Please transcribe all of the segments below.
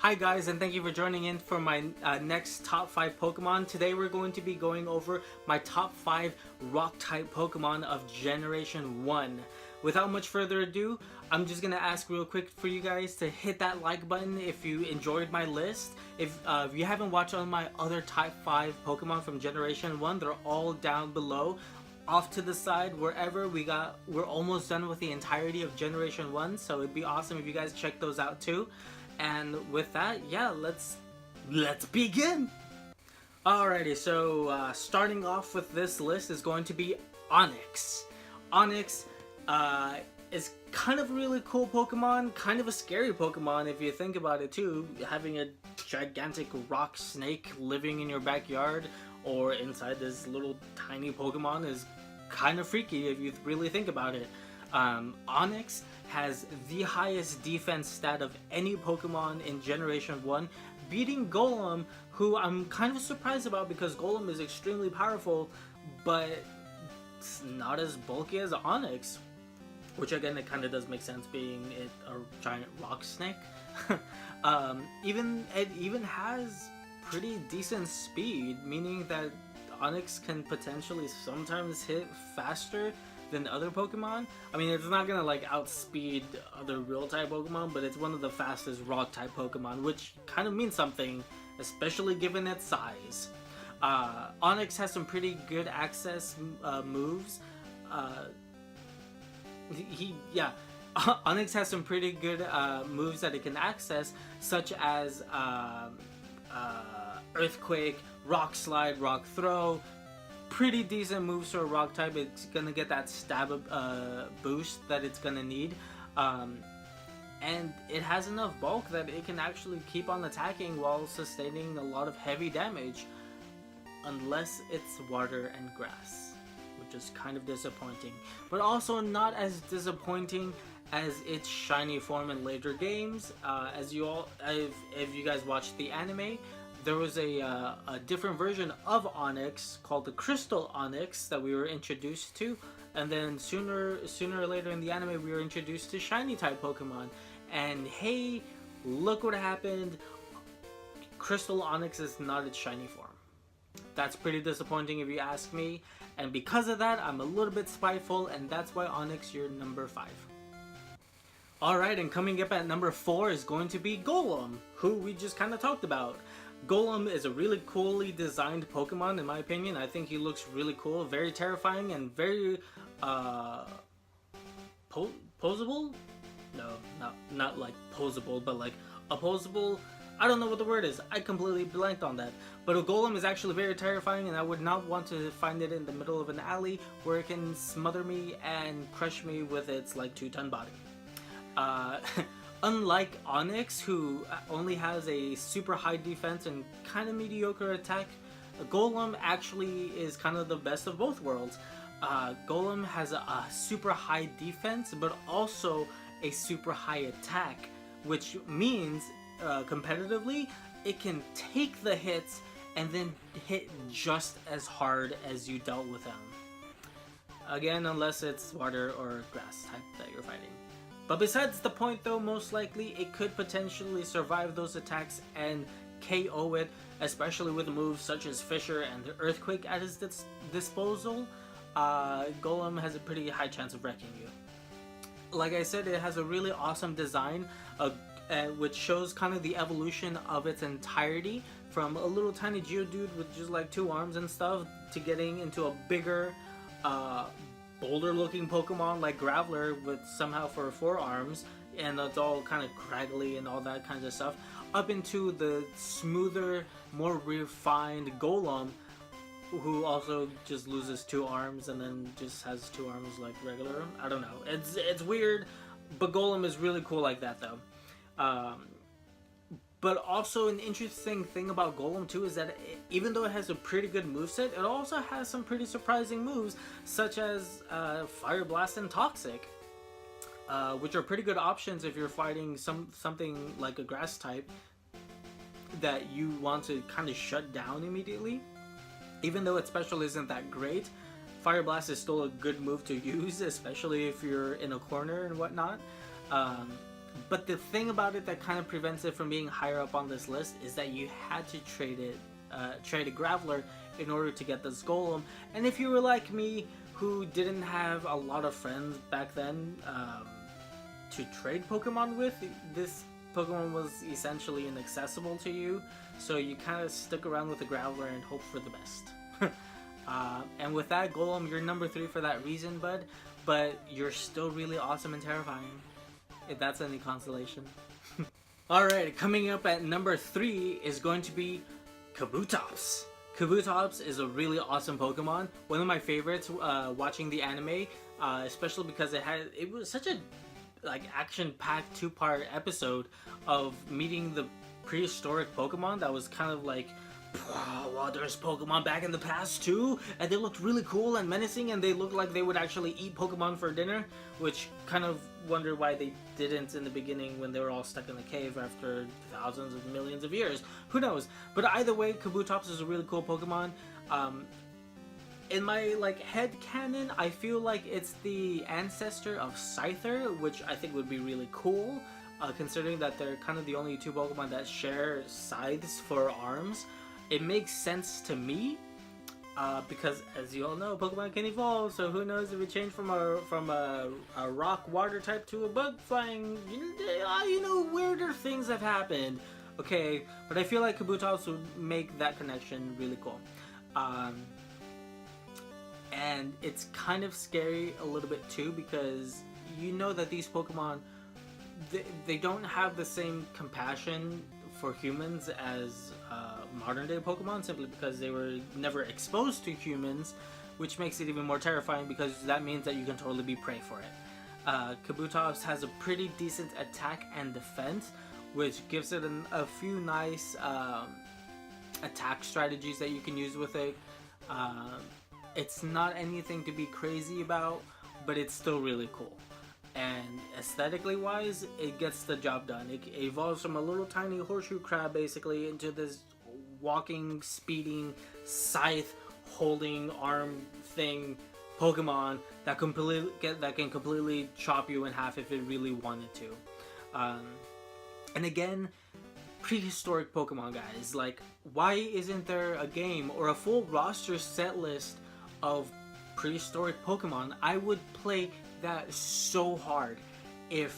Hi guys, and thank you for joining in for my next top 5 Pokemon. Today we're going to be going over my top 5 Rock-type Pokemon of Generation 1. Without much further ado, I'm just going to ask real quick for you guys to hit that like button if you enjoyed my list. If you haven't watched all my other top 5 Pokemon from Generation 1, they're all down below. Off to the side, wherever we're almost done with the entirety of Generation 1, so it'd be awesome if you guys check those out too. And with that, yeah, let's begin. Alrighty, so starting off with this list is going to be Onix. Onix is kind of a really cool Pokemon, kind of a scary Pokemon if you think about it too. Having a gigantic rock snake living in your backyard or inside this little tiny Pokemon is kind of freaky if you really think about it. Onix has the highest defense stat of any Pokemon in Generation 1, beating Golem, who I'm kind of surprised about because Golem is extremely powerful, but it's not as bulky as Onix, which again, it kind of does make sense being a giant rock snake. It even has pretty decent speed, meaning that Onix can potentially sometimes hit faster than other Pokemon. I mean, it's not gonna like outspeed other real type Pokemon, but it's one of the fastest rock type Pokemon, which kind of means something, especially given its size. Onix has some pretty good access moves. Onix has some pretty good moves that it can access, such as Earthquake, Rock Slide, Rock Throw. Pretty decent moves for a rock type. It's gonna get that stab boost that it's gonna need, and it has enough bulk that it can actually keep on attacking while sustaining a lot of heavy damage, unless it's water and grass, which is kind of disappointing, but also not as disappointing as its shiny form in later games. If you guys watched the anime, there was a different version of Onix called the Crystal Onix that we were introduced to, and then sooner or later in the anime we were introduced to shiny type Pokemon, and hey, look what happened. Crystal Onix is not its shiny form. That's pretty disappointing if you ask me, and because of that I'm a little bit spiteful, and that's why Onix, you're number 5. Alright, and coming up at number 4 is going to be Golem, who we just kind of talked about. Golem is a really coolly designed Pokemon in my opinion. I think he looks really cool, very terrifying, and very posable? No, not like posable, but like opposable. I don't know what the word is. I completely blanked on that. But a Golem is actually very terrifying, and I would not want to find it in the middle of an alley where it can smother me and crush me with its like 2-ton body. Unlike Onix, who only has a super high defense and kind of mediocre attack, Golem actually is kind of the best of both worlds. Golem has a super high defense, but also a super high attack, which means competitively it can take the hits and then hit just as hard as you dealt with them. Again, unless it's water or grass type that you're fighting. But besides the point though, most likely it could potentially survive those attacks and KO it, especially with moves such as Fissure and the Earthquake at his disposal. Golem has a pretty high chance of wrecking you. Like I said, it has a really awesome design, which shows kind of the evolution of its entirety, from a little tiny Geodude with just like 2 arms and stuff to getting into a bigger boulder looking Pokemon like Graveler with somehow 4 arms, and it's all kind of craggly and all that kind of stuff, up into the smoother, more refined Golem, who also just loses 2 arms and then just has 2 arms like regular. I don't know, it's weird, but Golem is really cool like that though. But also an interesting thing about Golem too is that even though it has a pretty good moveset, it also has some pretty surprising moves, such as Fire Blast and Toxic, which are pretty good options if you're fighting something like a grass type that you want to kind of shut down immediately. Even though its special isn't that great, Fire Blast is still a good move to use, especially if you're in a corner and whatnot. But the thing about it that kind of prevents it from being higher up on this list is that you had to trade a Graveler in order to get this Golem. And if you were like me, who didn't have a lot of friends back then to trade Pokemon with, this Pokemon was essentially inaccessible to you. So you kind of stuck around with the Graveler and hope for the best. And with that, Golem, you're number 3 for that reason, bud. But you're still really awesome and terrifying, if that's any consolation. Alright, coming up at number 3 is going to be Kabutops. Kabutops is a really awesome Pokemon. One of my favorites watching the anime, especially because it was such a action-packed 2-part episode of meeting the prehistoric Pokemon that was kind of like, wow, there's Pokemon back in the past too, and they looked really cool and menacing, and they looked like they would actually eat Pokemon for dinner, which kind of wonder why they didn't in the beginning when they were all stuck in the cave after thousands of millions of years. Who knows? But either way, Kabutops is a really cool Pokemon. In my head canon, I feel like it's the ancestor of Scyther, which I think would be really cool, considering that they're kind of the only 2 Pokemon that share scythes for arms. It makes sense to me, because as you all know, Pokemon can evolve, so who knows if it changed from a rock water type to a bug flying, you know, weirder things have happened. Okay, but I feel like Kabutops would make that connection really cool. And it's kind of scary a little bit too, because you know that these Pokemon, they don't have the same compassion for humans as modern day Pokemon, simply because they were never exposed to humans, which makes it even more terrifying because that means that you can totally be prey for it. Kabutops has a pretty decent attack and defense, which gives it a few nice attack strategies that you can use with it. It's not anything to be crazy about, but it's still really cool. And aesthetically wise, it gets the job done. It evolves from a little tiny horseshoe crab basically into this walking, speeding, scythe holding arm thing Pokemon that can completely chop you in half if it really wanted to. And again, prehistoric Pokemon, guys. Like, why isn't there a game or a full roster set list of prehistoric Pokemon? I would play that so hard if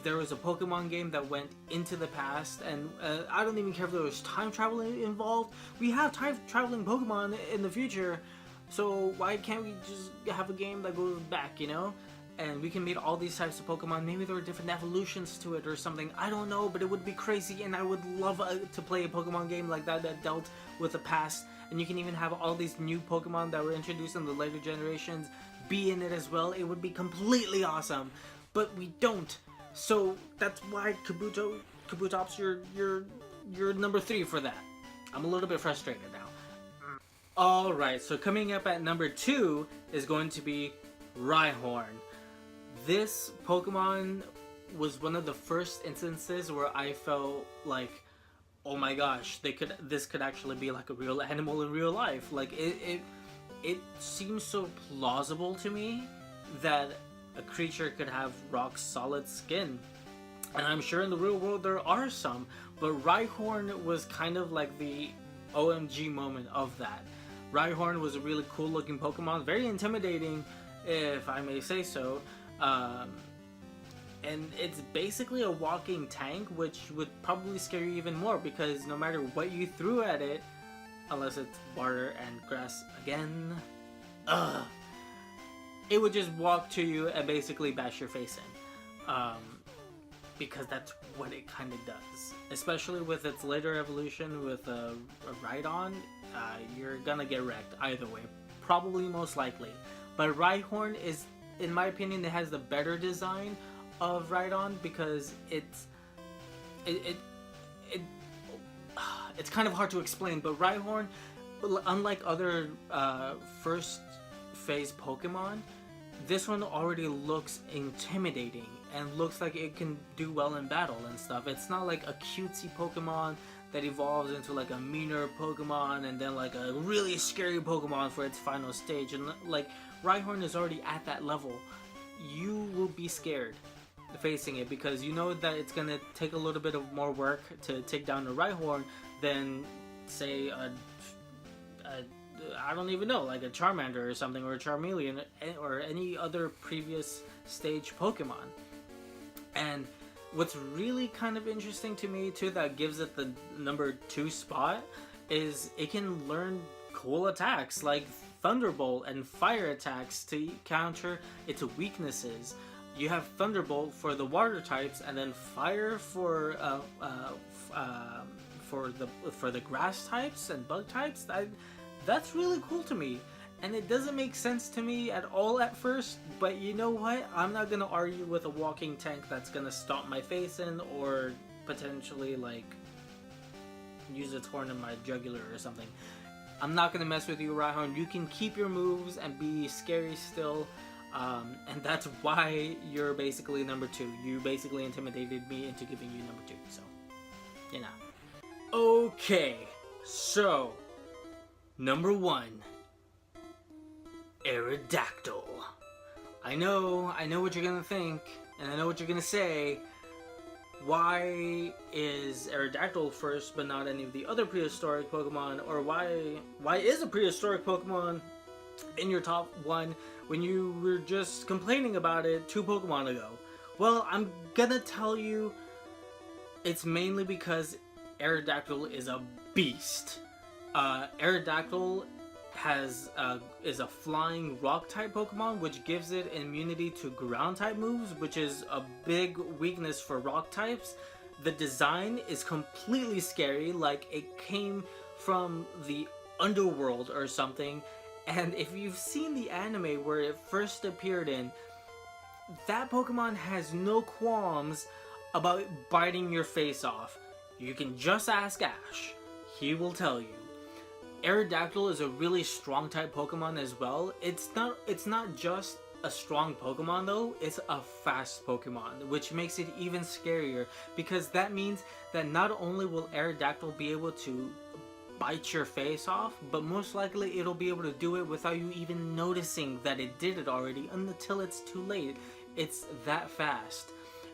there was a Pokemon game that went into the past, and I don't even care if there was time traveling involved. We have time traveling Pokemon in the future, so why can't we just have a game that goes back, you know? And we can meet all these types of Pokemon. Maybe there are different evolutions to it or something. I don't know, but it would be crazy, and I would love to play a Pokemon game like that dealt with the past. And you can even have all these new Pokemon that were introduced in the later generations be in it as well. It would be completely awesome, but we don't. So that's why Kabutops, you're number 3 for that. I'm a little bit frustrated now. Alright, so coming up at number 2 is going to be Rhyhorn. This Pokemon was one of the first instances where I felt like, oh my gosh, this could actually be like a real animal in real life. Like, it seems so plausible to me that a creature could have rock solid skin. And I'm sure in the real world there are some, but Rhyhorn was kind of like the OMG moment of that. Rhyhorn was a really cool looking Pokemon, very intimidating, if I may say so. And it's basically a walking tank, which would probably scare you even more, because no matter what you threw at it, unless it's water and grass again, it would just walk to you and basically bash your face in. Because that's what it kind of does. Especially with its later evolution with a Rhydon, you're gonna get wrecked either way. Probably most likely. But Rhyhorn is, in my opinion, it has the better design of Rhydon, because it's kind of hard to explain, but Rhyhorn, unlike other first phase Pokemon, this one already looks intimidating and looks like it can do well in battle and stuff. It's not like a cutesy Pokemon that evolves into like a meaner Pokemon and then like a really scary Pokemon for its final stage. And like, Rhyhorn is already at that level. You will be scared. facing it, because you know that it's gonna take a little bit of more work to take down a Rhyhorn than, say, I don't even know, like a Charmander or something, or a Charmeleon, or any other previous stage Pokemon. And what's really kind of interesting to me too, that gives it the number 2 spot, is it can learn cool attacks like Thunderbolt and Fire attacks to counter its weaknesses. You have Thunderbolt for the water types, and then Fire for the grass types and bug types. That's really cool to me, and it doesn't make sense to me at all at first. But you know what? I'm not gonna argue with a walking tank that's gonna stomp my face in, or potentially like use its horn in my jugular or something. I'm not gonna mess with you, Rhyhorn. You can keep your moves and be scary still. And that's why you're basically number 2. You basically intimidated me into giving you number 2, so, you know. Okay, so, number 1, Aerodactyl. I know what you're gonna think, and I know what you're gonna say. Why is Aerodactyl first but not any of the other prehistoric Pokemon? Or why is a prehistoric Pokemon in your top 1 when you were just complaining about it 2 Pokemon ago? Well, I'm gonna tell you, it's mainly because Aerodactyl is a beast. Aerodactyl is a flying rock type Pokemon, which gives it immunity to ground type moves, which is a big weakness for rock types. The design is completely scary, like it came from the underworld or something. And if you've seen the anime where it first appeared in, that Pokemon has no qualms about biting your face off. You can just ask Ash. He will tell you. Aerodactyl is a really strong type Pokemon as well. It's not just a strong Pokemon though, it's a fast Pokemon, which makes it even scarier, because that means that not only will Aerodactyl be able to bite your face off, but most likely it'll be able to do it without you even noticing that it did it already until it's too late. It's that fast.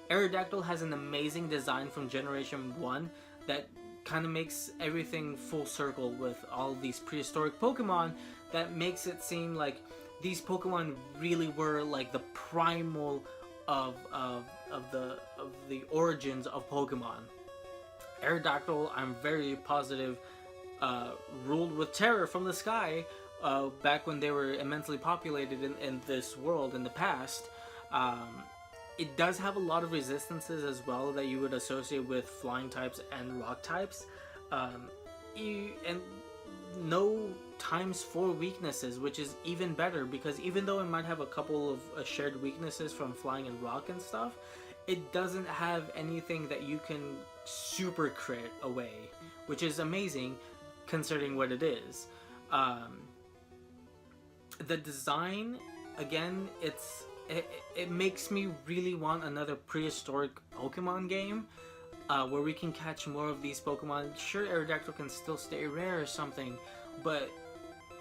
Aerodactyl has an amazing design from Generation 1 that kind of makes everything full circle with all these prehistoric Pokemon, that makes it seem like these Pokemon really were like the primal of the origins of Pokemon. Aerodactyl, I'm very positive, ruled with terror from the sky back when they were immensely populated in this world in the past. It does have a lot of resistances as well that you would associate with flying types and rock types. And no ×4 weaknesses, which is even better, because even though it might have a couple of shared weaknesses from flying and rock and stuff, it doesn't have anything that you can super crit away, which is amazing considering what it is. The design, again, it makes me really want another prehistoric Pokemon game where we can catch more of these Pokemon. Sure, Aerodactyl can still stay rare or something, but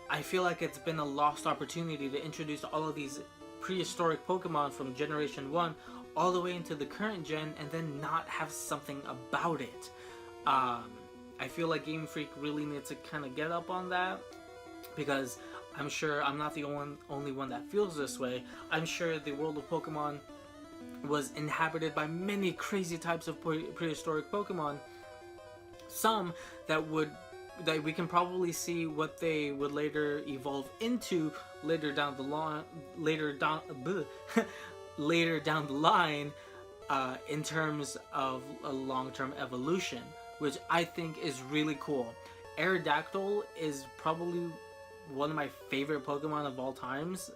I feel like it's been a lost opportunity to introduce all of these prehistoric Pokemon from Generation 1 all the way into the current gen and then not have something about it. I feel like Game Freak really needs to kind of get up on that, because I'm sure I'm not the only one that feels this way. I'm sure the world of Pokemon was inhabited by many crazy types of prehistoric Pokemon. Some that we can probably see what they would later evolve into later down the line, in terms of a long-term evolution, which I think is really cool. Aerodactyl is probably one of my favorite Pokemon of all times,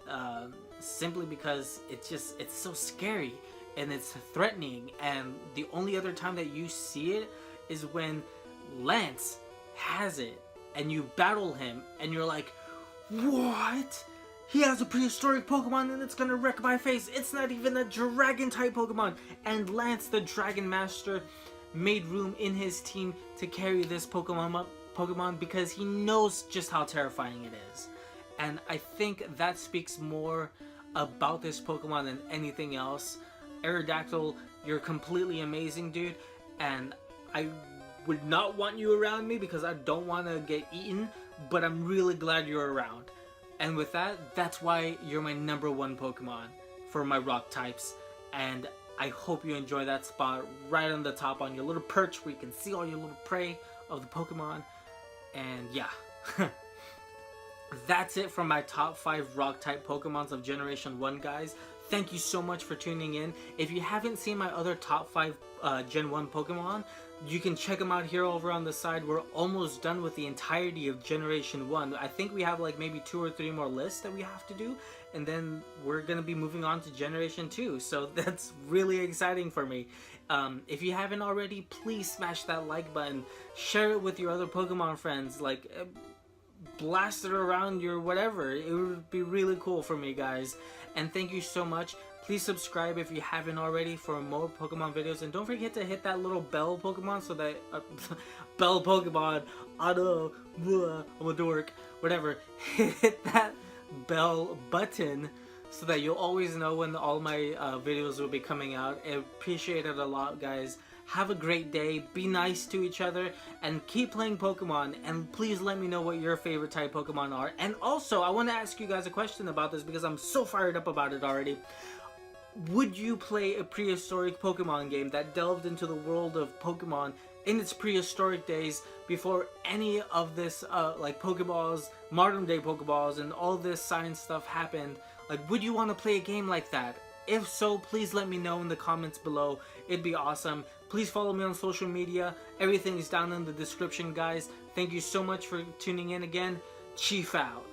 simply because it's so scary and it's threatening, and the only other time that you see it is when Lance has it and you battle him and you're like, what? He has a prehistoric Pokemon and it's gonna wreck my face. It's not even a dragon type Pokemon. And Lance, the Dragon Master, made room in his team to carry this Pokemon because he knows just how terrifying it is. And I think that speaks more about this Pokemon than anything else. Aerodactyl, you're completely amazing, dude, and I would not want you around me because I don't want to get eaten, but I'm really glad you're around. And with that, that's why you're my #1 Pokemon for my rock types. And I hope you enjoy that spot right on the top on your little perch where you can see all your little prey of the Pokemon. And yeah. That's it for my top 5 rock type Pokemons of Generation 1, guys. Thank you so much for tuning in. If you haven't seen my other top 5 Gen 1 Pokemon, you can check them out here over on the side. We're almost done with the entirety of Generation 1. I think we have like maybe 2 or 3 more lists that we have to do, and then we're going to be moving on to Generation 2. So that's really exciting for me. If you haven't already, please smash that like button. Share it with your other Pokemon friends. Like, blast it around your whatever. It would be really cool for me, guys. And thank you so much. Please subscribe if you haven't already for more Pokemon videos, and don't forget to hit that little bell Pokemon so that bell Pokemon auto I'm a dork, whatever. Hit that bell button so that you'll always know when all my videos will be coming out. I appreciate it a lot, guys. Have a great day, be nice to each other, and keep playing Pokemon, and please let me know what your favorite type Pokemon are. And also, I want to ask you guys a question about this because I'm so fired up about it already. Would you play a prehistoric Pokemon game that delved into the world of Pokemon in its prehistoric days before any of this like Pokeballs, modern day Pokeballs, and all this science stuff happened? Like, would you want to play a game like that? If so, please let me know in the comments below. It'd be awesome. Please follow me on social media. Everything is down in the description, guys. Thank you so much for tuning in again. Chief out.